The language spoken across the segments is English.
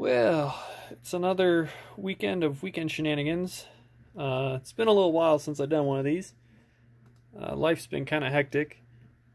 Well, it's another weekend of weekend shenanigans. It's been a little while since I've done one of these. Life's been kind of hectic.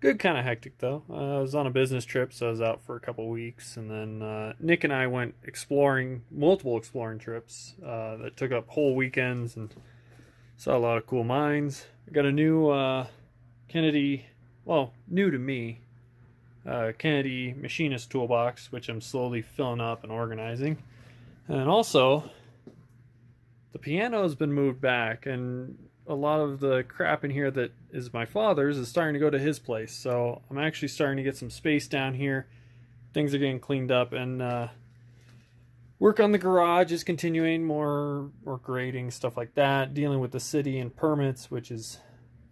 Good kind of hectic, though. I was on a business trip, so I was out for a couple weeks. And then Nick and I went exploring, multiple exploring trips that took up whole weekends and saw a lot of cool mines. I got a new Kennedy, well, new to me, Kennedy machinist toolbox, which I'm slowly filling up and organizing. And also, the piano has been moved back, and a lot of the crap in here that is my father's is starting to go to his place. So I'm actually starting to get some space down here. Things are getting cleaned up, and work on the garage is continuing. More grading, stuff like that. Dealing with the city and permits, which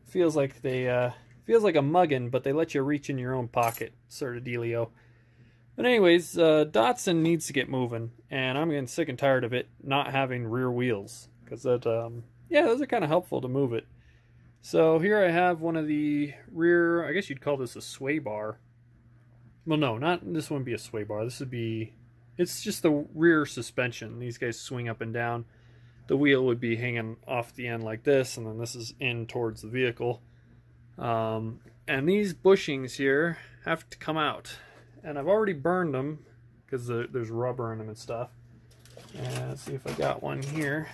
feels like a mugging, but they let you reach in your own pocket, sort of dealio. But anyways, Datsun needs to get moving, and I'm getting sick and tired of it not having rear wheels, because that, yeah, those are kind of helpful to move it. So here I have one of the rear, I guess you'd call this a sway bar. Well, no, this wouldn't be a sway bar. This would be, it's just the rear suspension. These guys swing up and down. The wheel would be hanging off the end like this, and then this is in towards the vehicle. And these bushings here have to come out, and I've already burned them because there's rubber in them and stuff. And let's see if I got one here.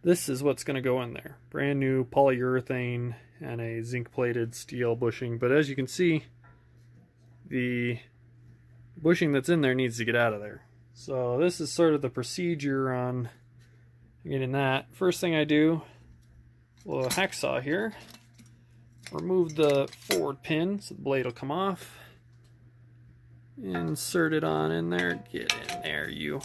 This is what's going to go in there. Brand new polyurethane and a zinc plated steel bushing. But as you can see, the bushing that's in there needs to get out of there. So this is sort of the procedure on getting that. First thing I do, a little hacksaw here. Remove the forward pin so the blade will come off. Insert it on in there. Get in there, you.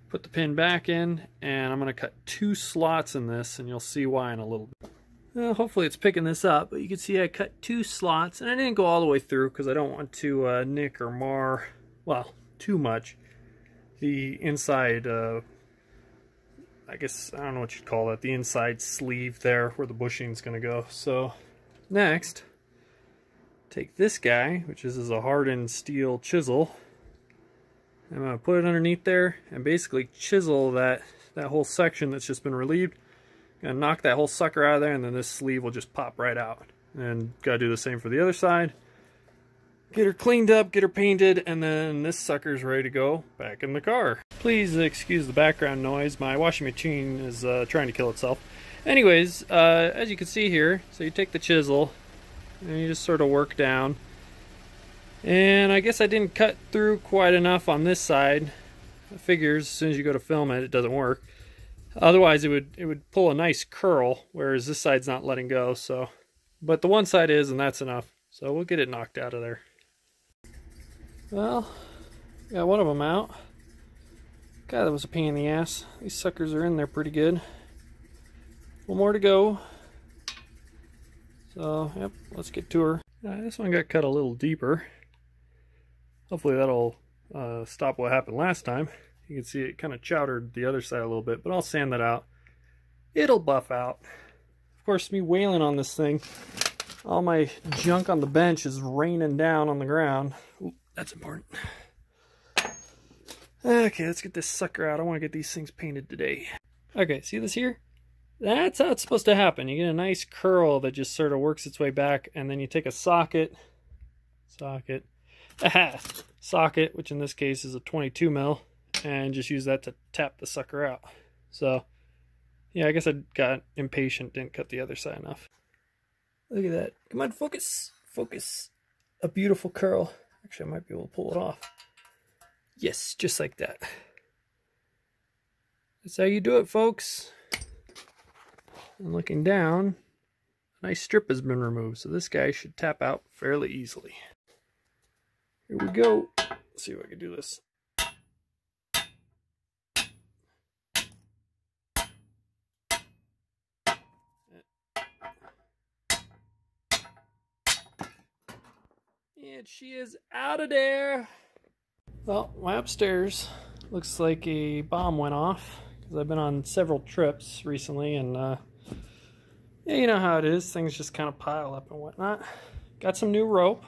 Put the pin back in, and I'm going to cut 2 slots in this, and you'll see why in a little bit. Well, hopefully it's picking this up, but you can see I cut 2 slots, and I didn't go all the way through because I don't want to nick or mar, well, too much, the inside, I guess, I don't know what you'd call it, the inside sleeve there where the bushing's going to go. So next, take this guy, which is a hardened steel chisel. I'm going to put it underneath there and basically chisel that whole section that's just been relieved. I'm going to knock that whole sucker out of there, and then this sleeve will just pop right out. And got to do the same for the other side. Get her cleaned up, get her painted, and then this sucker's ready to go back in the car. Please excuse the background noise. My washing machine is trying to kill itself. Anyways, as you can see here, so you take the chisel and you just sort of work down. And I guess I didn't cut through quite enough on this side. It figures as soon as you go to film it, it doesn't work. Otherwise, it would pull a nice curl, whereas this side's not letting go. So, but the one side is, and that's enough. So we'll get it knocked out of there. Well, got one of them out. God, that was a pain in the ass. These suckers are in there pretty good. One more to go. So, yep, let's get to her. This one got cut a little deeper. Hopefully that'll stop what happened last time. You can see it kind of chowdered the other side a little bit, but I'll sand that out. It'll buff out. Of course, me wailing on this thing, all my junk on the bench is raining down on the ground. Ooh, that's important. Okay, let's get this sucker out. I want to get these things painted today. Okay, see this here? That's how it's supposed to happen. You get a nice curl that just sort of works its way back, and then you take a socket, which in this case is a 22 mil, and just use that to tap the sucker out. So, yeah, I guess I got impatient, didn't cut the other side enough. Look at that. Come on, focus. Focus. A beautiful curl. Actually, I might be able to pull it off. Yes, just like that. That's how you do it, folks. And looking down, a nice strip has been removed, so this guy should tap out fairly easily. Here we go. Let's see if I can do this. And she is out of there. Well, my upstairs looks like a bomb went off, because I've been on several trips recently, and yeah, you know how it is. Things just kind of pile up and whatnot. Got some new rope.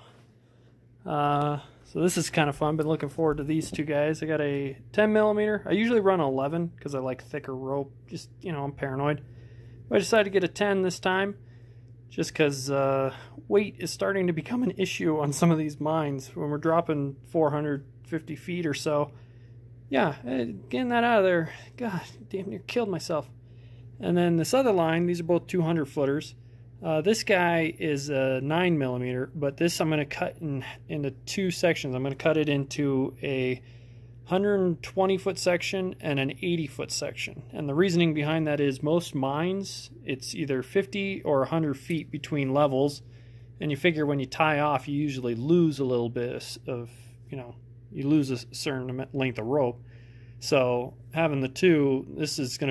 So this is kind of fun. Been looking forward to these two guys. I got a 10 millimeter. I usually run 11 because I like thicker rope. Just, you know, I'm paranoid. But I decided to get a 10 this time just because weight is starting to become an issue on some of these mines when we're dropping 450 feet or so. Yeah, getting that out of there, God, damn near killed myself. And then this other line, these are both 200 footers. This guy is a 9 millimeter, but this I'm going to cut into two sections. I'm going to cut it into a 120 foot section and an 80 foot section. And the reasoning behind that is most mines, it's either 50 or 100 feet between levels. And you figure when you tie off, you usually lose a little bit of, you know, you lose a certain length of rope. So having the two, this is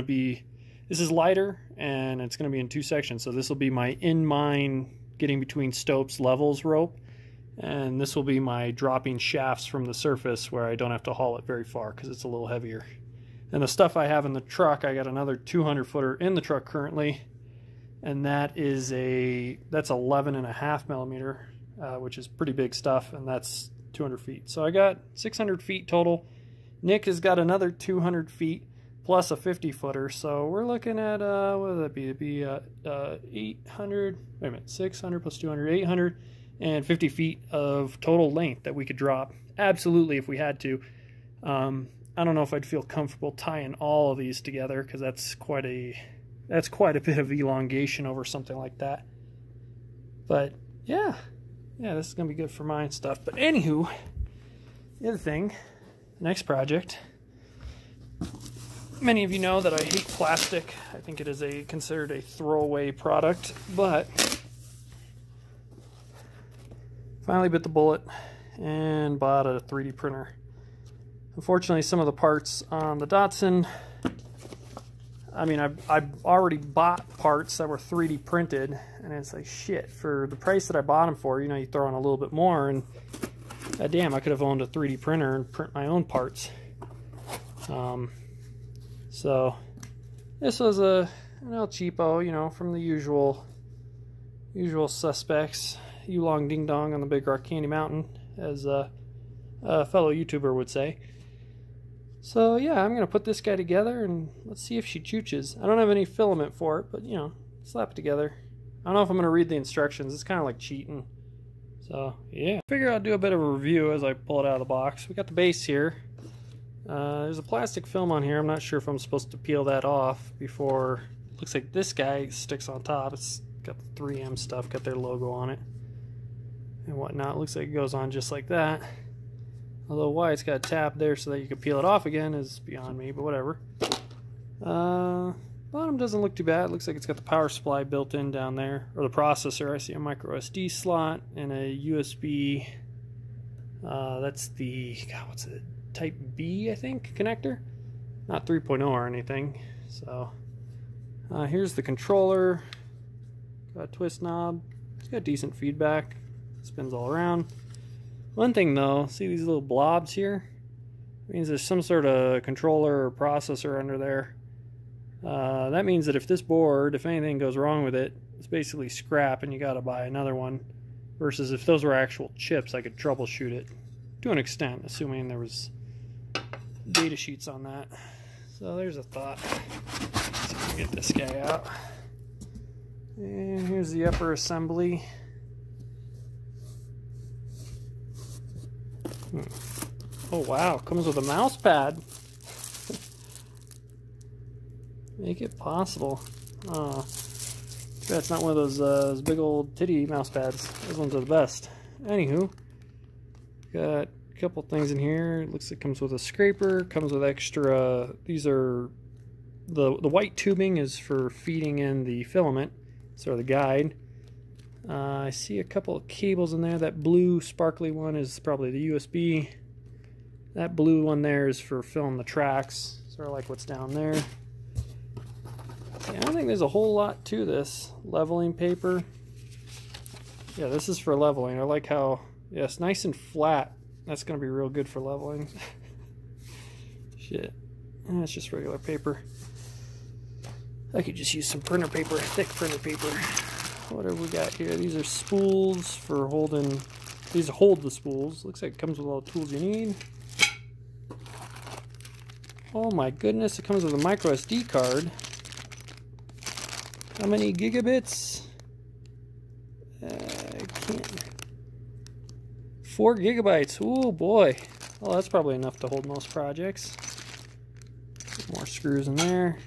lighter and it's going to be in two sections. So this will be my in-mine getting between stopes levels rope. And this will be my dropping shafts from the surface where I don't have to haul it very far because it's a little heavier. And the stuff I have in the truck, I got another 200 footer in the truck currently. And that's 11.5 millimeter, which is pretty big stuff. And that's 200 feet. So I got 600 feet total. Nick has got another 200 feet plus a 50 footer. So we're looking at, what would that be? It'd be 800, wait a minute, 600 plus 200, 850 feet of total length that we could drop. Absolutely, if we had to. I don't know if I'd feel comfortable tying all of these together because that's quite a bit of elongation over something like that. But yeah, this is gonna be good for mine stuff. But anywho, the other thing, next project. Many of you know that I hate plastic. I think it is considered a throwaway product, but finally bit the bullet and bought a 3D printer. Unfortunately, some of the parts on the Datsun, I mean, I've already bought parts that were 3D printed, and it's like, shit, for the price that I bought them for, you know, you throw in a little bit more, and damn, I could have owned a 3D printer and print my own parts. So this was a cheapo, you know, from the usual suspects. You long ding dong on the Big Rock Candy Mountain, as a fellow YouTuber would say. So yeah, I'm gonna put this guy together and let's see if she chooches. I don't have any filament for it, but you know, slap it together. I don't know if I'm gonna read the instructions. It's kind of like cheating. So yeah, figure I'll do a bit of a review as I pull it out of the box. We got the base here. There's a plastic film on here. I'm not sure if I'm supposed to peel that off before. Looks like this guy sticks on top. It's got the 3M stuff, got their logo on it and whatnot. Looks like it goes on just like that. Although why it's got a tab there so that you can peel it off again is beyond me, but whatever. Bottom doesn't look too bad. Looks like it's got the power supply built in down there, or the processor. I see a micro SD slot and a USB. That's the, God, what's it? Type B, I think, connector. Not 3.0 or anything. So here's the controller. Got a twist knob. It's got decent feedback. Spins all around. One thing though, see these little blobs here? It means there's some sort of controller or processor under there. That means that if this board, if anything goes wrong with it, it's basically scrap and you gotta buy another one. Versus if those were actual chips, I could troubleshoot it to an extent, assuming there was data sheets on that. So there's a thought. Let's see if we can get this guy out. And here's the upper assembly. Oh wow, comes with a mouse pad. Make it possible. Oh, that's not one of those big old titty mouse pads. Those ones are the best. Anywho, got a couple things in here. It looks like it comes with a scraper, comes with extra, these are, the white tubing is for feeding in the filament, sort of the guide. I see a couple of cables in there. That blue sparkly one is probably the USB. That blue one there is for filling the tracks, sort of like what's down there. Yeah, I don't think there's a whole lot to this. Leveling paper. Yeah, this is for leveling. I like how, yeah, it's nice and flat. That's going to be real good for leveling. Shit. That's just regular paper. I could just use some printer paper, thick printer paper. What have we got here? These are spools for holding These hold the spools. Looks like it comes with all the tools you need. Oh my goodness, it comes with a micro SD card. How many gigabits? I can't. 4 gigabytes. Oh boy. Well, that's probably enough to hold most projects. More screws in there.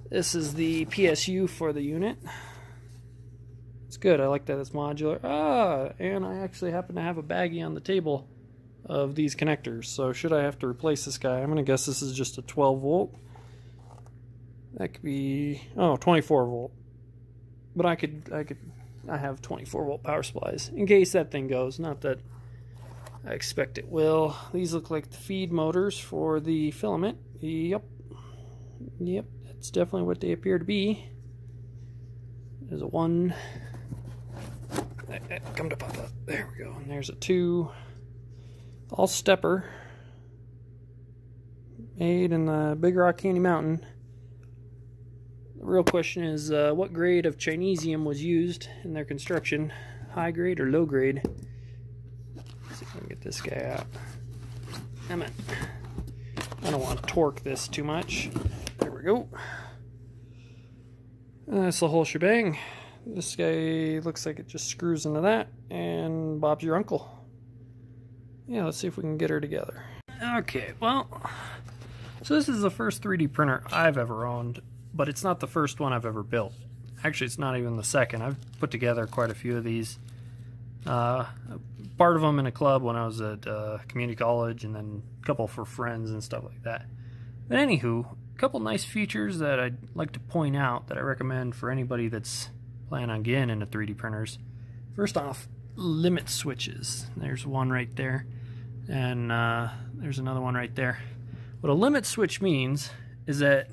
This is the PSU for the unit. It's good. I like that it's modular. And I actually happen to have a baggie on the table of these connectors. So should I have to replace this guy, I'm going to guess this is just a 12 volt. That could be, 24 volt. But I have 24 volt power supplies in case that thing goes. Not that I expect it will. These look like the feed motors for the filament. Yep, that's definitely what they appear to be. There's a 1. Come to pop up. There we go. And there's a 2. All stepper. Made in the Big Rock Candy Mountain. The real question is what grade of Chinesium was used in their construction? High grade or low grade? Let's see if I can get this guy out. Damn it. I don't want to torque this too much. There we go. And that's the whole shebang. This guy looks like it just screws into that, and Bob's your uncle. Yeah, let's see if we can get her together. Okay, well, so this is the first 3D printer I've ever owned, but it's not the first one I've ever built. Actually, it's not even the second. I've put together quite a few of these. Part of them in a club when I was at community college, and then a couple for friends and stuff like that. But anywho, a couple nice features that I'd like to point out that I recommend for anybody that's planning on getting into 3D printers. First off, limit switches. There's one right there, and there's another one right there. What a limit switch means is that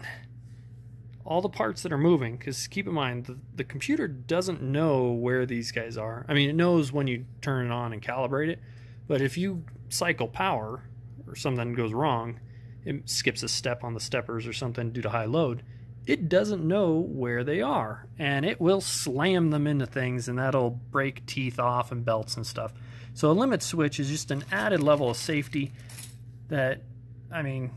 all the parts that are moving, because keep in mind, the computer doesn't know where these guys are. I mean, it knows when you turn it on and calibrate it, but if you cycle power or something goes wrong, it skips a step on the steppers or something due to high load, it doesn't know where they are, and it will slam them into things, and that'll break teeth off and belts and stuff. So a limit switch is just an added level of safety that, I mean,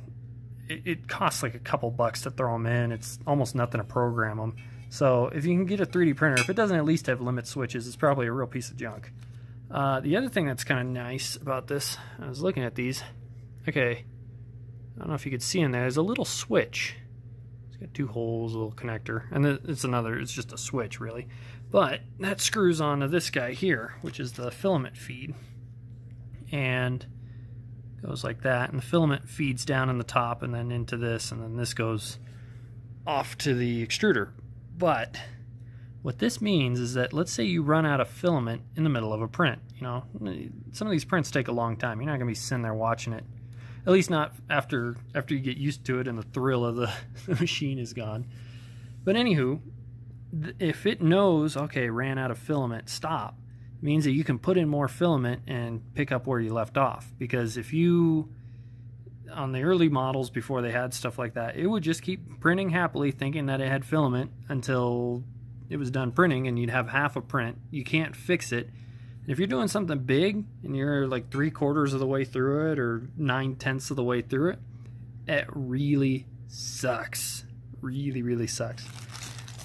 it costs like a couple bucks to throw them in. It's almost nothing to program them. So if you can get a 3D printer, if it doesn't at least have limit switches, it's probably a real piece of junk. The other thing that's kind of nice about this, I was looking at these. Okay, I don't know if you could see in there, there's a little switch. It's got 2 holes, a little connector, and it's just a switch really. But that screws onto this guy here, which is the filament feed. And goes like that, and the filament feeds down in the top and then into this, and then this goes off to the extruder. But what this means is that, let's say you run out of filament in the middle of a print. You know, some of these prints take a long time. You're not going to be sitting there watching it, at least not after you get used to it and the thrill of the machine is gone. But anywho, if it knows, okay, ran out of filament, stop, means that you can put in more filament and pick up where you left off. Because if you, on the early models before they had stuff like that, it would just keep printing happily thinking that it had filament until it was done printing, and you'd have half a print. You can't fix it. And if you're doing something big and you're like 3/4 of the way through it or 9/10 of the way through it, it really sucks. Really sucks.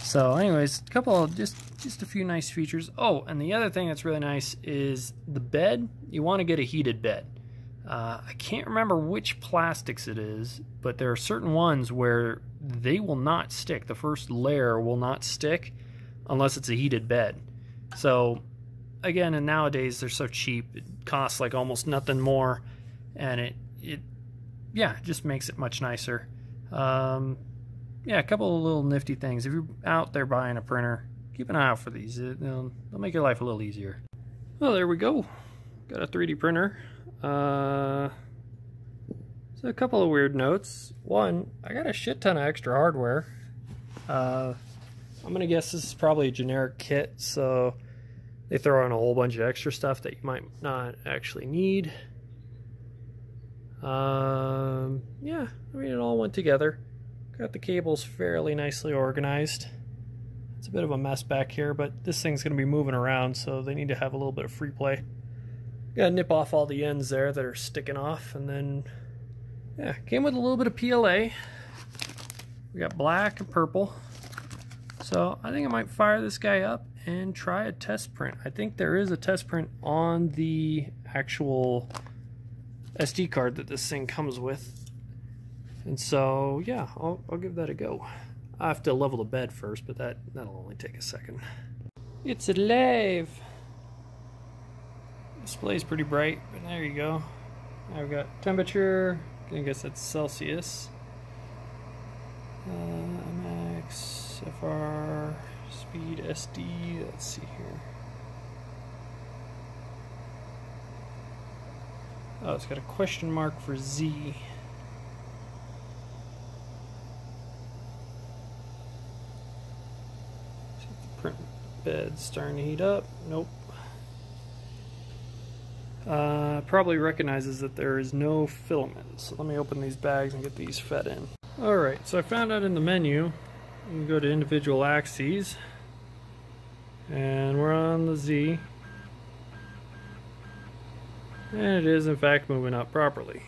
So anyways, a couple of just a few nice features. Oh, and the other thing that's really nice is the bed. You want to get a heated bed. I can't remember which plastics it is, but there are certain ones where they will not stick. The first layer will not stick unless it's a heated bed. So again, and nowadays they're so cheap, it costs like almost nothing more, and it just makes it much nicer. Yeah, a couple of little nifty things. If you're out there buying a printer, keep an eye out for these. They'll make your life a little easier. Well, there we go. Got a 3D printer. So a couple of weird notes. One, I got a shit ton of extra hardware. I'm gonna guess this is probably a generic kit, so they throw in a whole bunch of extra stuff that you might not actually need. Yeah, I mean, it all went together. Got the cables fairly nicely organized. It's a bit of a mess back here, but this thing's going to be moving around, so they need to have a little bit of free play. Gotta nip off all the ends there that are sticking off, and then, yeah, came with a little bit of PLA. We got black and purple. So I think I might fire this guy up and try a test print. I think there is a test print on the actual SD card that this thing comes with. And so, yeah, I'll give that a go. I have to level the bed first, but that'll only take a second. It's alive! Display's pretty bright, but there you go. Now we've got temperature, I guess that's Celsius. MX, FR, speed, SD, let's see here. Oh, it's got a question mark for Z. The print bed's starting to heat up. Nope. Probably recognizes that there is no filament. So let me open these bags and get these fed in. Alright, so I found out in the menu, you can go to individual axes, and we're on the Z, and it is in fact moving up properly.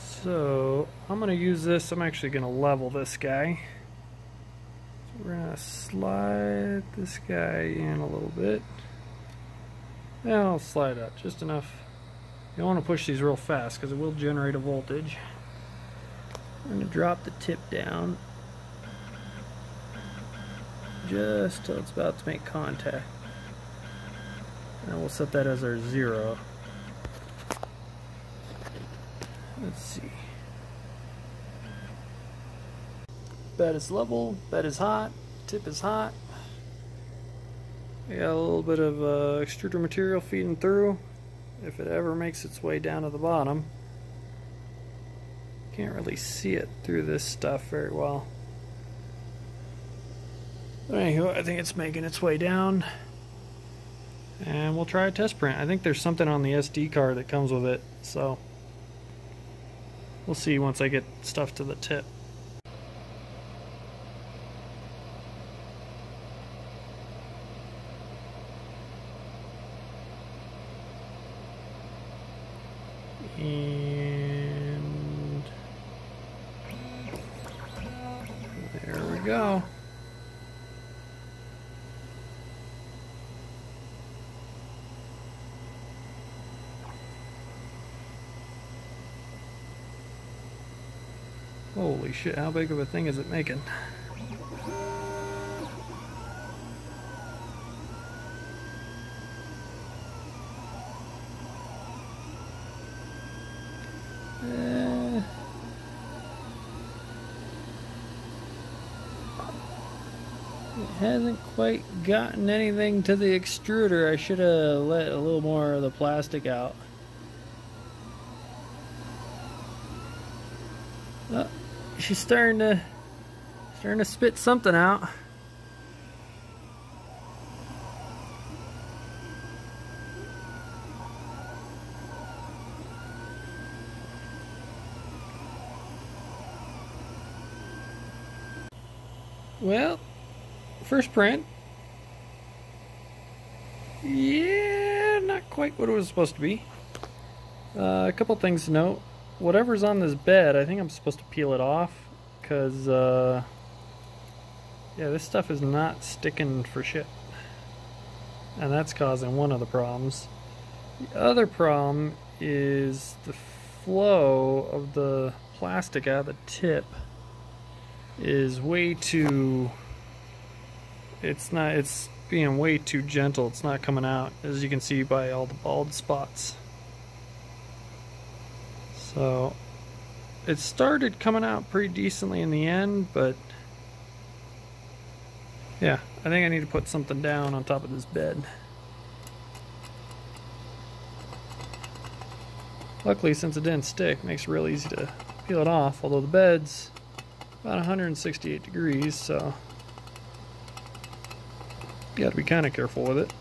So I'm going to use this, I'm actually going to level this guy. So we're going to slide this guy in a little bit. And I'll slide up just enough. You don't want to push these real fast because it will generate a voltage. I'm going to drop the tip down just till it's about to make contact. And we'll set that as our 0. Let's see. Bed is level, bed is hot, tip is hot. We got a little bit of extruder material feeding through. If it ever makes its way down to the bottom, can't really see it through this stuff very well. But anyway, I think it's making its way down. And we'll try a test print. I think there's something on the SD card that comes with it, so we'll see once I get stuff to the tip. And there we go. Holy shit, how big of a thing is it making? It hasn't quite gotten anything to the extruder. I should have let a little more of the plastic out. Oh, she's starting to spit something out. Well, first print. Yeah, not quite what it was supposed to be. A couple things to note. Whatever's on this bed, I think I'm supposed to peel it off, because yeah, this stuff is not sticking for shit, and that's causing one of the problems. The other problem is the flow of the plastic out of the tip is way too, it's being way too gentle. It's not coming out, as you can see by all the bald spots. So it started coming out pretty decently in the end, but yeah, I think I need to put something down on top of this bed. Luckily, since it didn't stick, it makes it real easy to peel it off, although the bed's about 168 degrees, so you gotta be kind of careful with it.